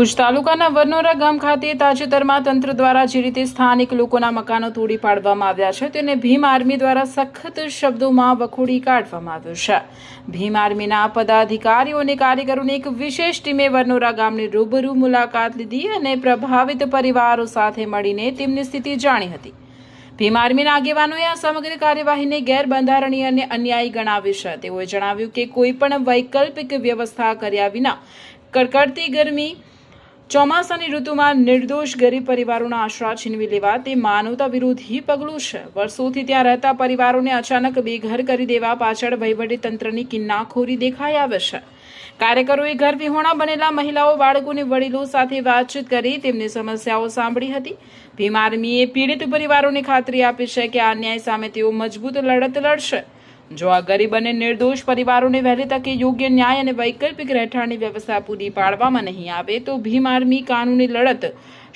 ભુજ તાલુકાના વરનોરા ગામ ખાતે તાજેતરમાં તંત્ર દ્વારા જે રીતે સ્થાનિક લોકોના મકાનો તોડી પાડવામાં આવ્યા છે તેને ભીમ આર્મી દ્વારા સખત શબ્દોમાં વખોડી કાઢવામાં આવ્યું છે। ભીમ આર્મીના પદાધિકારીઓ અને કારીગરોની એક વિશેષ ટીમે વરનોરા ગામની રૂબરૂ મુલાકાત લીધી અને પ્રભાવિત પરિવારો સાથે મળીને તેમની સ્થિતિ જાણી હતી। ભીમ આર્મીના આગેવાનોએ આ સમગ્ર કાર્યવાહીને ગેરબંધારણીય અને અન્યાયી ગણાવી છે। તેઓએ જણાવ્યું કે કોઈ પણ વૈકલ્પિક વ્યવસ્થા કર્યા વિના કડકડતી ગરમી ચોમાસાની ઋતુમાં નિર્દોષ ગરીબ પરિવારોના આશરા છીનવી લેવા તે માનવતા વિરોધી પગલું છે। વર્ષોથી ત્યાં રહેતા પરિવારોને અચાનક બેઘર કરી દેવા પાછળ વહીવટી તંત્રની કિન્નાખોરી દેખાઈ આવે છે। કાર્યકરોએ ઘર વિહોણા બનેલા મહિલાઓ, બાળકો અને વડીલો સાથે વાતચીત કરી તેમની સમસ્યાઓ સાંભળી હતી। ભીમ આર્મીએ પીડિત પરિવારોને ખાતરી આપી છે કે આ અન્યાય સામે તેઓ મજબૂત લડત લડશે। જો આ ગરીબ અને નિર્દોષ પરિવારોને વહેલી તકે યોગ્ય ન્યાય અને વૈકલ્પિક રહેઠાણની વ્યવસ્થા પૂરી પાડવામાં નહીં આવે તો ભીમ આર્મી કાનૂની લડત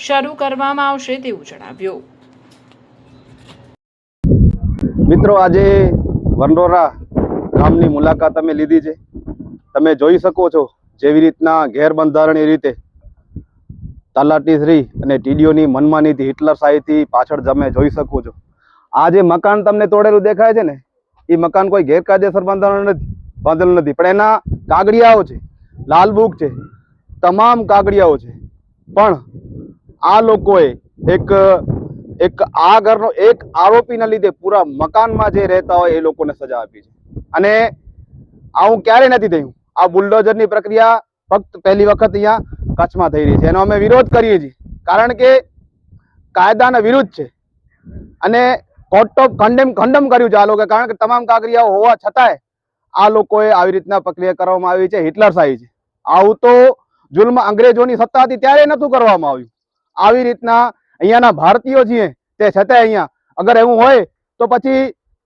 શરૂ કરવામાં આવશે તેવું જણાવ્યું। મિત્રો, આજે વરનોરા ગામની મુલાકાત અમે લીધી છે। તમે જોઈ શકો છો જેવી રીતના ગેરબંધારણીય રીતે તલાટીશ્રી અને ટીડીઓની મનમાનીથી હિટલરશાહીથી પાછળ તમે જોઈ શકો છો। આ જે મકાન તમને તોડેલું દેખાય છે ને, એ મકાન કોઈ ગેરકાયદેસર બાંધેલું નથી, પણ એના કાગળિયાઓ છે, લાલ બુક છે, તમામ કાગળિયાઓ છે। પણ આ લોકોએ એક આ ઘરનો એક આરોપીના લીધે પૂરા મકાનમાં જે રહેતા હોય એ લોકોને સજા આપી છે। અને આવું ક્યારેય નથી થયું। આ બુલડોઝરની પ્રક્રિયા ફક્ત પહેલી વખત અહીંયા કચ્છમાં થઈ રહી છે। એનો અમે વિરોધ કરીએ છીએ, કારણ કે કાયદાના વિરુદ્ધ છે અને કોર્ટ ઓફ કન્ડેમ કર્યું છે આ લોકો, કારણ કે તમામ કાગળિયાઓ હોવા છતાંય આ લોકોએ આવી રીતના પ્રક્રિયા કરવામાં આવી છે। હિટલરશાહી છે। આવું તો જુલ્મ અંગ્રેજોની સત્તા હતી ત્યારે નહોતું કરવામાં આવ્યું। આવી રીતના અહીંયાના ભારતીયો છીએ તે છતાંય અહીંયા અગર એવું હોય તો પછી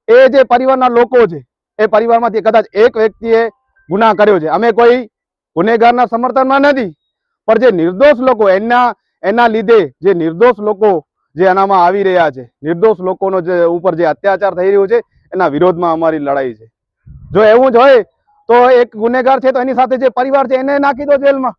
એ જે પરિવારના લોકો છે એ પરિવારમાંથી કદાચ એક વ્યક્તિએ ગુનાહ કર્યો છે। અમે કોઈ ગુનેગારના સમર્થનમાં નથી, પણ જે નિર્દોષ લોકો એના લીધે જે નિર્દોષ લોકો જે આનામાં આવી રહ્યા છે, નિર્દોષ લોકોનો જે ઉપર જે અત્યાચાર થઈ રહ્યો છે એના વિરોધમાં અમારી લડાઈ છે। જો એવું જ હોય તો એક ગુનેગાર છે તો એની સાથે જે પરિવાર છે એને નાખી દો જેલમાં,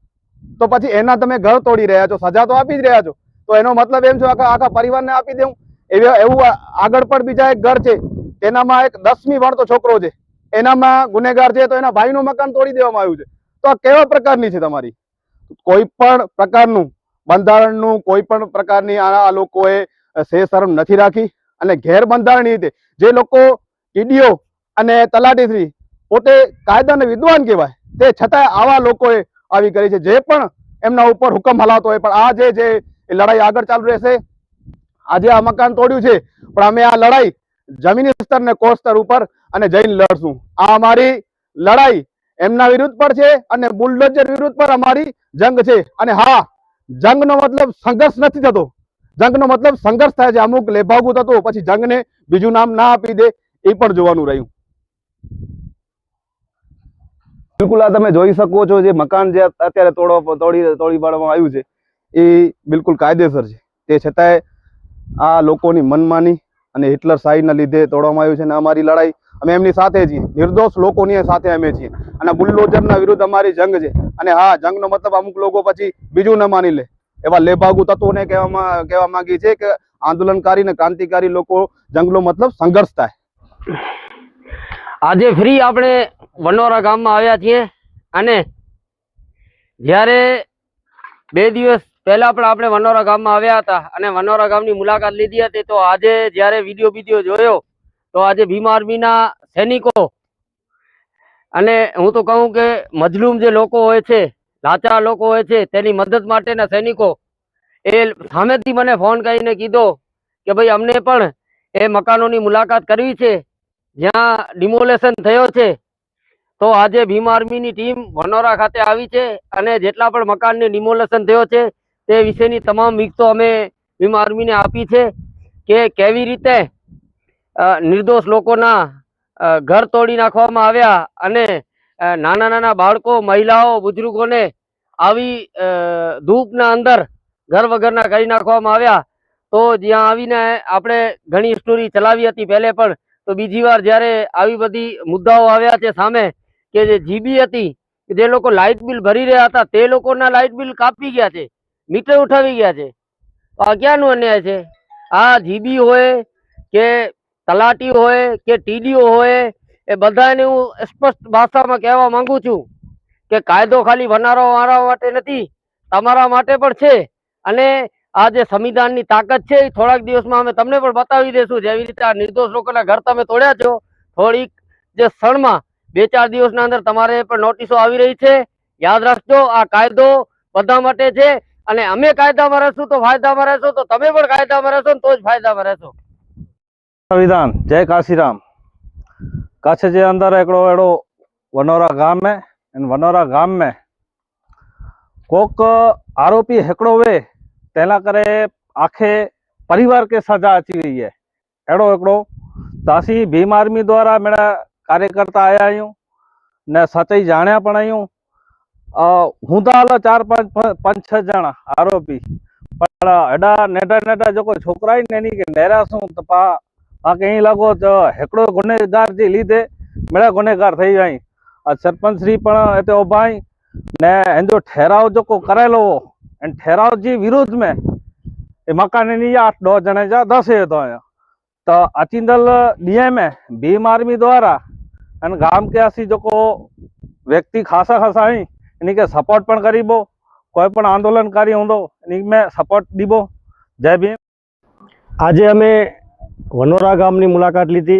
તો પછી એના તમે ઘર તોડી રહ્યા છો, સજા તો આપી જ રહ્યા છો, તો એનો મતલબ એમ છે આખા પરિવારને આપી દેવું? એવું આગળ પણ બીજા એક ઘર છે, તેનામાં એક 10મી ભણતો છોકરો છે, એનામાં ગુનેગાર છે તો એના ભાઈનું મકાન તોડી દેવામાં આવ્યું છે। તો આ કેવા પ્રકારની છે તમારી? કોઈ પણ પ્રકારનું બંધારણનું કોઈ પણ પ્રકારની આ લોકોએ શરમ નથી રાખી અને ગેરબંધારણીય રીતે જે લોકો ટીડીઓ અને તલાટીશ્રી પોતે કાયદાના વિદ્વાન કહેવાય તે છતાંય આવા લોકોએ આવી કરી છે, જે પણ એમના ઉપર હુકમ હલાવતો હોય। પણ આ જે લડાઈ આગળ ચાલુ રહેશે। આજે આ મકાન તોડ્યું છે, પણ અમે આ લડાઈ જમીની સ્તર ને કોર્ટ સ્તર ઉપર અને જઈને લડશું। આ અમારી લડાઈ એમના વિરુદ્ધ પર છે અને બુલડોઝર વિરુદ્ધ પર અમારી જંગ છે। અને હા, જંગનો મતલબ સંઘર્ષ નથી થતો, જંગનો મતલબ સંઘર્ષ થાય છે। અમુક લેભાગુ થતો પછી જંગને બીજું નામ ના આપી દે એ પણ જોવાનું રહ્યું। બિલકુલ આ તમે જોઈ શકો છો જે મકાન જે અત્યારે તોડી પાડવામાં આવ્યું છે એ બિલકુલ કાયદેસર છે, તે છતાંય આ લોકોની મનમાની અને હિટલરશાહીના લીધે તોડવામાં આવ્યું છે। અને અમારી લડાઈ અમે એમની સાથે છીએ, નિર્દોષ લોકોની સાથે અમે છીએ અને બુલડોઝરના વિરુદ્ધ અમારી જંગ છે। અને હા, જંગનો મતલબ અમુક લોકો પછી બીજું ન માની લે એવા લેભાગુ તત્વોને કહેવા માંગી છે કે આંદોલનકારી અને ક્રાંતિકારી લોકો જંગનો મતલબ સંઘર્ષ થાય। આજે ફ્રી આપણે વરનોરા ગામમાં આવ્યા છીએ અને જ્યારે 2 દિવસ પહેલા પણ આપણે વરનોરા ગામમાં આવ્યા હતા અને વરનોરા ગામની મુલાકાત લીધી હતી। તો આજે જ્યારે વિડીયો જોયો તો આજે ભીમ આર્મીના સૈનિકો અને હું તો કહું કે મજલૂમ જે લોકો હોય છે, લાચાર લોકો હોય છે, તેની મદદ માટેના સૈનિકો એ સામેથી મને ફોન કરીને કીધો કે ભાઈ અમને પણ એ મકાનોની મુલાકાત કરવી છે જ્યાં ડિમોલેશન થયો છે। તો આજે ભીમ આર્મીની ટીમ વરનોરા ખાતે આવી છે અને જેટલા પણ મકાનની ડિમોલેશન થયો છે તે વિશેની તમામ વિગતો અમે ભીમ આર્મીને આપી છે કે કેવી રીતે નિર્દોષ લોકોના ઘર તોડી નાખવામાં આવ્યા અને નાના બાળકો, મહિલાઓ, બુજુર્ગોને આવી ધૂપના અંદર ઘર વગરના કરી નાખવામાં આવ્યા। તો જ્યાં આવીને આપણે ઘણી સ્ટોરી ચલાવી હતી પહેલે પણ, તો બીજી વાર જ્યારે આવી બધી મુદ્દાઓ આવ્યા છે સામે કે જે જીબી હતી કે જે લોકો લાઇટ બિલ ભરી રહ્યા હતા તે લોકોના લાઇટ બિલ કાપી ગયા છે, મીટર ઉઠાવી ગયા છે. તો આ ક્યાંનો અન્યાય છે? આ જીબી હોય કે તલાટી હોય કે ટીડીઓ હોય, એ બધાને હું સ્પષ્ટ ભાષામાં કહેવા માંગુ છું કે કાયદો ખાલી વનારાઓ માટે નથી, તમારા માટે પણ છે. અને આ જે સંવિધાનની તાકાત છે એ થોડાક દિવસમાં અમે તમને પણ બતાવી દેશું. જેવી રીતે આ નિર્દોષ લોકોના ઘર તમે તોડ્યા છો, થોડીક જે ક્ષણમાં 2-4 દિવસના અંદર તમારે પણ નોટિસો આવી રહી છે. યાદ રાખજો, આ કાયદો બધા માટે છે અને અમે કાયદામાં રહેશું તો ફાયદામાં રહેશો, તો તમે પણ કાયદામાં રહેશો ને તો જ ફાयदाમાં રહેશો. संविधान जय काशीराम। कच्छ जे अंदर हिकिड़ो अहिड़ो वनौरा गाम है। इन वनौरा गाम में कोक आरोपी हिकिड़ो वे तेना करे आखे परिवार के सजा अची वई है। अहिड़ो हिकिड़ो त असीं भीम आर्मी द्वारा मेरा कार्यकर्ता आया आहियूं ने सच्चाई जाणिया पण आहियूं। हूंदा हल 4-5-6 ॼणा आरोपी, पर हेॾा नेडा नेडा जेको छोकिरा आहिनि एनी के नेरासूं त पाके ईअं लॻो त हिकिड़ो गुनहगार जे लीधे मेरा गुनहगार थी विया आहिनि। सरपंच श्री पण हिते उभा आहिनि ने हिनजो ठहराव जेको करायलु हो, इन ठहराव जे विरोध में ए मकान इन 8-10 ॼणे जा दसे थो आहियां। त अचींदल ॾींहं में भीम आर्मी द्वारा इन गाम के असीं जेको व्यक्ति खासा आहिनि इन के सपोर्ट पण करीबो, कोई पण आंदोलनकारी हूंदो इन में सपोर्ट दीबो। जय भीम। આજે અમે વનોરા ગામની મુલાકાત લીધી।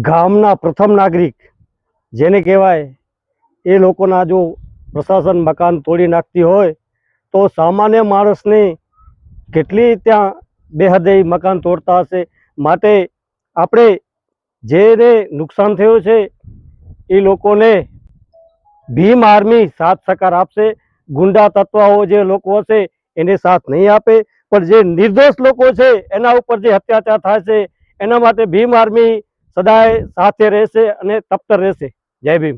ગામના પ્રથમ નાગરિક જેને કહેવાય એ લોકોના જો પ્રશાસન મકાન તોડી નાખતી હોય તો સામાન્ય માણસને કેટલી ત્યાં બેહદે મકાન તોડતા હશે। માટે આપણે જેને નુકસાન થયું છે એ લોકોને ભીમ આર્મી સાથ સહકાર આપશે। ગુંડા તત્વો જે લોકો હશે એને સાથ નહીં આપે, પણ જે નિર્દોષ લોકો છે એના ઉપર જે અત્યાચાર થાય છે એના માટે ભીમ આર્મી સદાય સાથે રહેશે અને તત્પર રહેશે। જય ભીમ।